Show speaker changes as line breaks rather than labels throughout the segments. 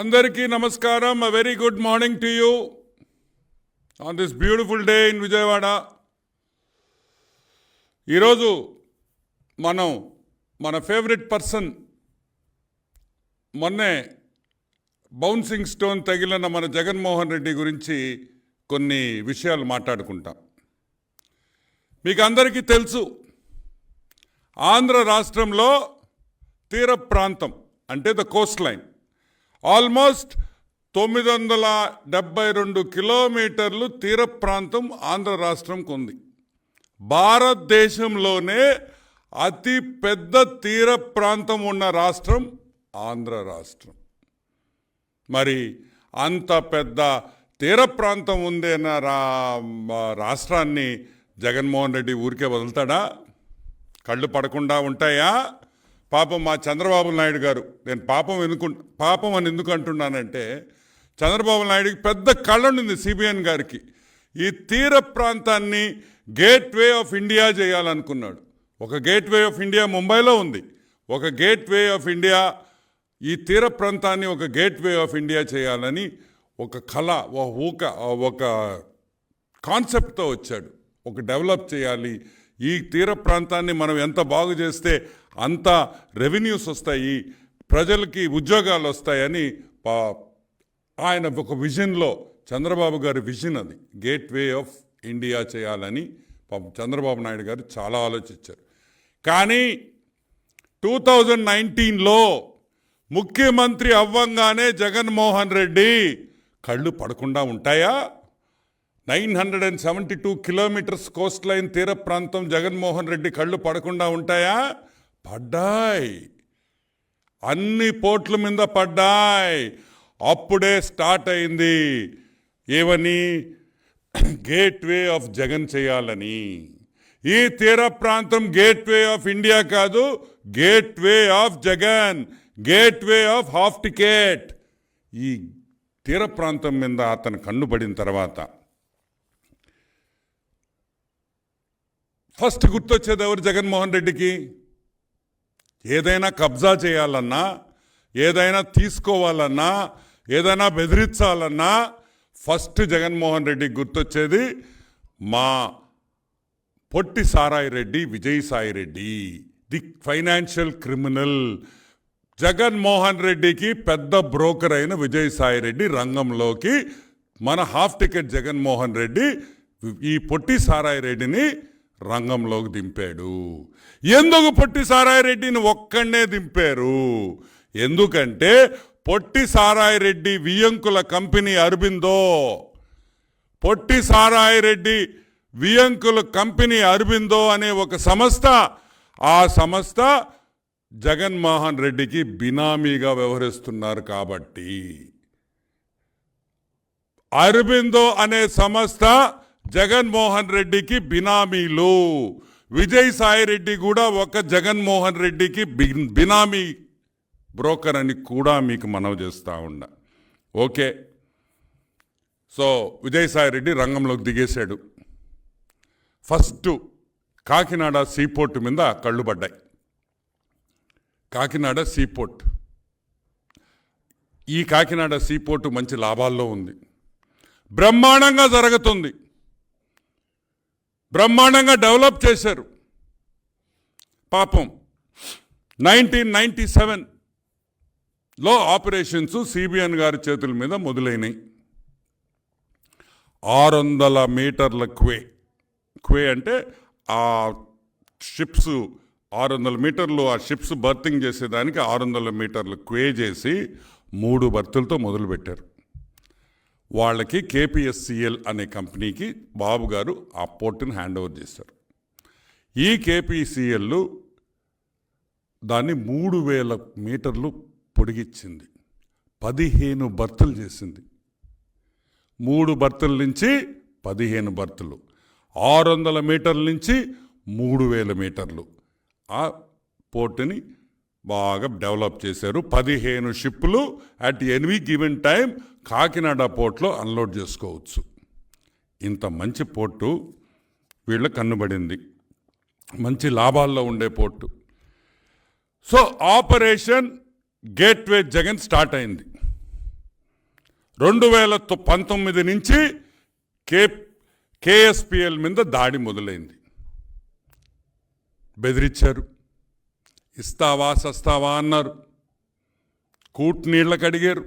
అందరికీ నమస్కారం. A very good morning to you on this beautiful day in Vijayawada. ఈరోజు మనం మన ఫేవరెట్ పర్సన్ మొన్నే బౌన్సింగ్ స్టోన్ తగిలిన మన జగన్మోహన్ రెడ్డి గురించి కొన్ని విషయాలు మాట్లాడుకుంటాం. మీకు అందరికీ తెలుసు, ఆంధ్ర రాష్ట్రంలో తీర ప్రాంతం అంటే ద కోస్ట్ లైన్ ఆల్మోస్ట్ 972 కిలోమీటర్లు తీర ప్రాంతం ఆంధ్ర రాష్ట్రంకు ఉంది. భారతదేశంలోనే అతి పెద్ద తీర ప్రాంతం ఉన్న రాష్ట్రం ఆంధ్ర రాష్ట్రం. మరి అంత పెద్ద తీర ప్రాంతం ఉంది అన్న రాష్ట్రాన్ని జగన్మోహన్ రెడ్డి ఊరికే వదులుతాడా? కళ్ళు పడకుండా ఉంటాయా? పాపం మా చంద్రబాబు నాయుడు గారు, నేను పాపం అని ఎందుకు అంటున్నానంటే, చంద్రబాబు నాయుడికి పెద్ద కళ్ళ ఉంది సిబిఎన్ గారికి. ఈ తీర ప్రాంతాన్ని గేట్వే ఆఫ్ ఇండియా చేయాలనుకున్నాడు. ఒక గేట్వే ఆఫ్ ఇండియా ముంబైలో ఉంది, ఒక గేట్వే ఆఫ్ ఇండియా ఈ తీర ప్రాంతాన్ని ఒక గేట్వే ఆఫ్ ఇండియా చేయాలని ఒక కళ, ఒక కాన్సెప్ట్తో వచ్చాడు. ఒక డెవలప్ చేయాలి, ఈ తీర ప్రాంతాన్ని మనం ఎంత బాగు చేస్తే అంత రెవెన్యూస్ వస్తాయి, ప్రజలకి ఉద్యోగాలు వస్తాయని ఆయన ఒక విజన్లో, చంద్రబాబు గారి విజన్ అది, గేట్వే ఆఫ్ ఇండియా చేయాలని చంద్రబాబు నాయుడు గారు చాలా ఆలోచించారు. కానీ 2019లో ముఖ్యమంత్రి అవ్వంగానే జగన్మోహన్ రెడ్డి కళ్ళు పడకుండా ఉంటాయా? 972 కిలోమీటర్స్ కోస్ట్ లైన్ తీర ప్రాంతం జగన్మోహన్ రెడ్డి కళ్ళు పడకుండా ఉంటాయా? పడ్డాయి, అన్ని పోర్ట్ల మీద పడ్డాయి. అప్పుడే స్టార్ట్ అయింది ఏమని, గేట్వే ఆఫ్ జగన్ చేయాలని. ఈ తీర ప్రాంతం గేట్వే ఆఫ్ ఇండియా కాదు, gateway of Jagan, gateway of half ticket. ఈ తీర ప్రాంతం మీద అతను కన్నుపడిన తర్వాత ఫస్ట్ గుర్తొచ్చేది ఎవరు జగన్మోహన్ రెడ్డికి? ఏదైనా కబ్జా చేయాలన్నా, ఏదైనా తీసుకోవాలన్నా, ఏదైనా బెదిరించాలన్నా ఫస్ట్ జగన్మోహన్ రెడ్డికి గుర్తొచ్చేది మా పొట్టి సారాయి Reddy, Vijayasai Reddy, the financial criminal. Jaganmohan రెడ్డికి పెద్ద బ్రోకర్ అయిన విజయసాయి రెడ్డి రంగంలోకి మన హాఫ్ టికెట్ జగన్మోహన్ రెడ్డి ఈ పొట్టి సారాయి రెడ్డిని రంగంలోకి దింపాడు. ఎందుకు పొట్టి సారాయి రెడ్డిని ఒక్కడే దింపారు? ఎందుకంటే పొట్టి సారాయి రెడ్డి వియంకుల కంపెనీ అరబిందో, పొట్టి సారాయి రెడ్డి వియంకుల కంపెనీ అరబిందో అనే ఒక సంస్థ, ఆ సంస్థ జగన్మోహన్ రెడ్డికి బినామీగా వ్యవహరిస్తున్నారు. కాబట్టి అరబిందో అనే సంస్థ జగన్మోహన్ రెడ్డికి బినామీలు. విజయసాయి రెడ్డి కూడా ఒక జగన్మోహన్ రెడ్డికి బినామీ బ్రోకర్ అని కూడా మీకు మనవి చేస్తూ ఉన్నా. ఓకే, సో విజయసాయి రెడ్డి రంగంలోకి దిగేశాడు. ఫస్ట్ కాకినాడ సీపోర్ట్ మీద కళ్ళు పడ్డాయి. కాకినాడ సీపోర్ట్, ఈ కాకినాడ సీపోర్టు మంచి లాభాల్లో ఉంది, బ్రహ్మాండంగా జరుగుతుంది, బ్రహ్మాండంగా డెవలప్ చేశారు. పాపం 1997లో ఆపరేషన్స్ సిబిఎన్ గారి చేతుల మీద మొదలైనవి. 600 మీటర్ల క్వే అంటే ఆ షిప్స్ 600 మీటర్లు, ఆ షిప్స్ బర్తింగ్ చేసేదానికి 600 మీటర్లు క్వే చేసి 3 బర్తులతో మొదలుపెట్టారు. వాళ్ళకి కేపీఎస్సిఎల్ అనే కంపెనీకి బాబు గారు ఆ పోర్టుని హ్యాండ్ ఓవర్ చేశారు. ఈ కేపీసీఎల్ దాన్ని 3000 మీటర్లు పొడిగించింది, 15 బర్తులు చేసింది. 3 బర్తుల నుంచి 15 బర్తులు, 600 మీటర్ల నుంచి 3000 మీటర్లు ఆ పోర్టుని బాగా డెవలప్ చేశారు. 15 షిప్పులు at any given time Kakinada పోర్ట్లో అన్లోడ్ చేసుకోవచ్చు. ఇంత మంచి పోర్టు వీళ్ళ కన్నుబడింది, మంచి లాభాల్లో ఉండే port. So operation gateway Jagan start అయింది. 2019 నుంచి కేఎస్పిఎల్ మీద దాడి మొదలైంది. బెదిరించారు, ఇస్తావా సస్తావా అన్నారు, కూట్నీళ్ళకి అడిగారు.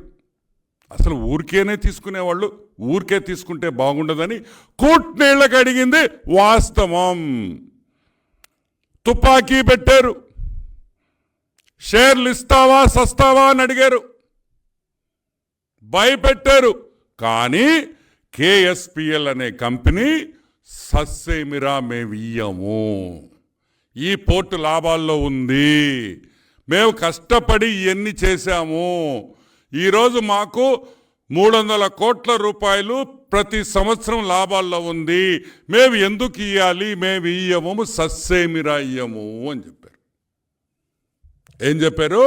అసలు ఊరికేనే తీసుకునేవాళ్ళు, ఊరికే తీసుకుంటే బాగుండదని కూట్నీళ్ళకి అడిగింది వాస్తవం. తుపాకీ పెట్టారు, షేర్లు ఇస్తావా సస్తావా అని అడిగారు, భయపెట్టారు. కానీ కేఎస్పిఎల్ అనే కంపెనీ సస్సేమిరా మేము ఇయ్యము, ఈ పోర్టు లాభాల్లో ఉంది, మేము కష్టపడి ఇవన్నీ చేశాము, ఈరోజు మాకు 300 కోట్ల రూపాయలు ప్రతి సంవత్సరం లాభాల్లో ఉంది, మేము ఎందుకు ఇయ్యాలి, మేము ఇయ్యము, సస్సేమిరా ఇయ్యము అని చెప్పారు. ఏం చెప్పారు?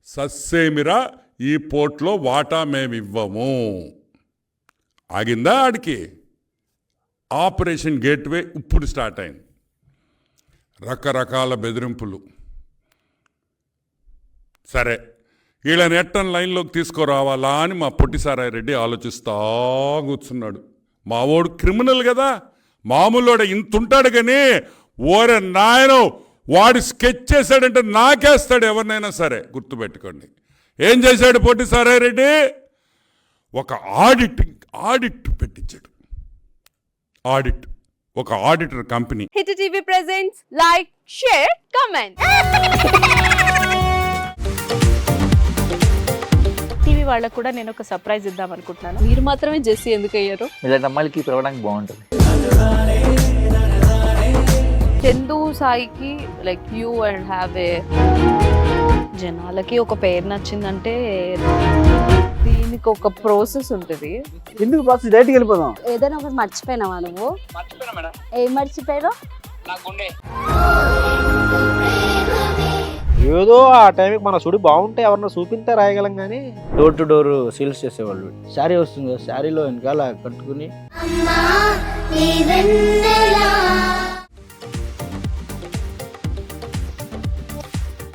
సస్సేమిరా ఈ పోర్ట్లో వాటా మేము ఇవ్వము. ఆగిందా? ఆడికి ఆపరేషన్ గేట్వే ఇప్పుడు స్టార్ట్ అయింది. రకరకాల బెదిరింపులు. సరే, వీళ్ళని ఎట్టని లైన్లోకి తీసుకురావాలా అని మా పొట్టిసారాయ రెడ్డి ఆలోచిస్తా కూర్చున్నాడు. మా వాడు క్రిమినల్ కదా, మామూలుడు ఇంత ఉంటాడు కానీ ఓరే నాయనో వాడు స్కెచ్ చేశాడంటే నాకేస్తాడు ఎవరినైనా సరే, గుర్తుపెట్టుకోండి. ఏం చేశాడు పొట్టిసారాయ రెడ్డి? ఒక ఆడిట్ పెట్టించాడు. ఒక auditor company.
Hit TV presents like, share, comment. TV వాళ్ళకు కూడా నేను ఒక సర్ప్రైజ్ ఇద్దాం అనుకుంటున్నాను. మీరు మాత్రమే జెస్సీ ఎందుకు అయ్యారు?
ఇలాంటి అమ్మాయిలకి పిలవడానికి బాగుంటుంది.
చందు సాయికి like you and have a, జనాలకి ఒక పేరు నచ్చిందంటే దీనికి ఒక ప్రాసెస్ ఉంటుంది.
ఎందుకు ప్రాసెస్? డైరెక్ట్కి వెళ్ళిపోదాం.
ఏదైనా ఒకటి మర్చిపోయినావా నువ్వు? ఏం మర్చిపోయావు?
ఏదో ఆ టైంకి మన సుడి బాగుంటే ఎవరన్నా చూపిస్తే రాయగలం కానీ డోర్ టు డోర్ సేల్స్ చేసేవాళ్ళు. శారీ వస్తుంది, శారీలో వెనకాల కట్టుకుని